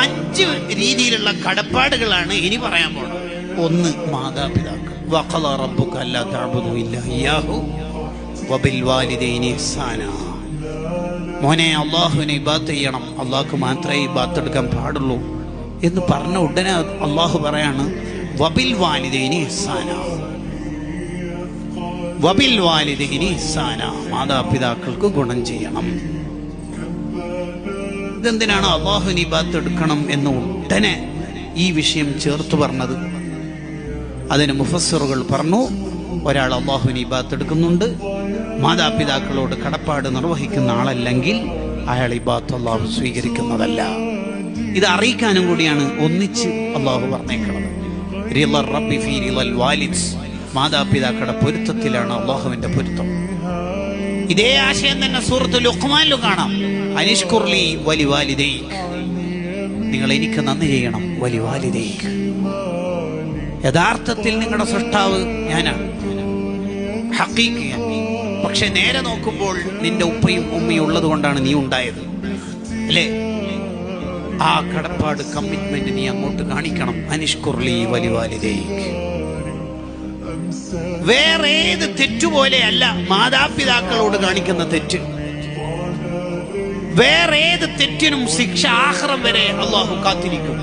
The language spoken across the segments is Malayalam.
5 രീതിയിലുള്ള കടപ്പാടുകളാണ് ഇനി പറയാൻ പോകുന്നത്. 1, മാതാപിതാക്കൾ. വഖള റബ്ബുക അല്ലാ തഅബുദു ഇല്ലാ ഇയ്യാഹു വബിൽ വാലിദൈനി ഇഹ്സാനാ. മോനെ, അള്ളാഹുവിനെ ഇബാദത്ത് ചെയ്യണം, അള്ളാഹ്ക്ക് മാത്രമേ ഇബാദത്ത് എടുക്കാൻ പാടുള്ളൂ എന്ന് പറഞ്ഞ ഉടനെ അള്ളാഹു പറയാണ് വബിൽ വാലിദൈനി ഇഹ്സാനാ. വബിൽ വാലിദൈനി ഇഹ്സാനാ, മാതാപിതാക്കൾക്ക് ഗുണം ചെയ്യണം. ഇതെന്തിനാണ് അള്ളാഹുവിനെ ഇബാദത്ത് എടുക്കണം എന്ന് ഉടനെ ഈ വിഷയം ചേർത്ത് പറഞ്ഞത്? അതിന് മുഫസ്സിറുകൾ പറഞ്ഞു, ഒരാൾ അള്ളാഹുവിനെ ഇബാദത്ത് എടുക്കുന്നുണ്ട്, മാതാപിതാക്കളോട് കടപ്പാട് നിർവഹിക്കുന്ന ആളല്ലെങ്കിൽ അയാൾ ഇബാദത്ത് അള്ളാഹു സ്വീകരിക്കുന്നതല്ല. ഇത് അറിയിക്കാനും കൂടിയാണ് ഒന്നിച്ച് അള്ളാഹു പറഞ്ഞേക്കുന്നത്. റിളർ റബ്ബി ഫീ റിളൽ വാലിദ്സ്, മാതാപിതാക്കളുടെ പൊരുത്തത്തിലാണ് അള്ളാഹുവിന്റെ പൊരുത്തം. ഇതേ ആശയം തന്നെ സൂറത്തുൽ ലുഖ്മാനിലും കാണാം. അനിഷ്കുർലി വലിവാലിദൈക്, നിങ്ങൾ എനിക്ക് നന്ദി ചെയ്യണം. വലിവാലിദൈക്, യഥാർത്ഥത്തിൽ നിങ്ങളുടെ സൃഷ്ടാവ് ഞാനാണ്, ഹഖീഖിയാൻ. പക്ഷെ നേരെ നോക്കുമ്പോൾ നിന്റെ ഉപ്പയും ഉമ്മയും ഉള്ളത് കൊണ്ടാണ് നീ ഉണ്ടായത്, അല്ലേ? ആ കടപ്പാട്, കമ്മിറ്റ്മെന്റ് നീ അങ്ങോട്ട് കാണിക്കണം. അനിഷ്കുർലി വലിവാലിദൈക്. വേറെ ഏത് തെറ്റുപോലെയല്ല മാതാപിതാക്കളോട് കാണിക്കുന്ന തെറ്റ്. വേറെ ഏത് തെറ്റിനും ശിക്ഷ ആഖിറം വരെ അള്ളാഹു കാത്തിരിക്കും.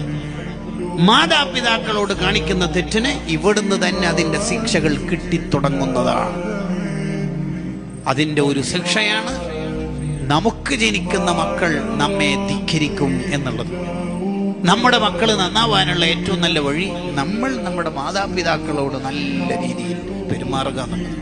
മാതാപിതാക്കളോട് കാണിക്കുന്ന തെറ്റിന് ഇവിടുന്ന് തന്നെ അതിന്റെ ശിക്ഷകൾ കിട്ടിത്തുടങ്ങുന്നതാണ്. അതിന്റെ ഒരു ശിക്ഷയാണ് നമുക്ക് ജനിക്കുന്ന മക്കൾ നമ്മെ ധിക്കരിക്കും എന്നുള്ളത്. നമ്മുടെ മക്കൾ നന്നാവാനുള്ള ഏറ്റവും നല്ല വഴി നമ്മൾ നമ്മുടെ മാതാപിതാക്കളോട് നല്ല രീതിയിൽ പെരുമാറുക എന്നുള്ളത്.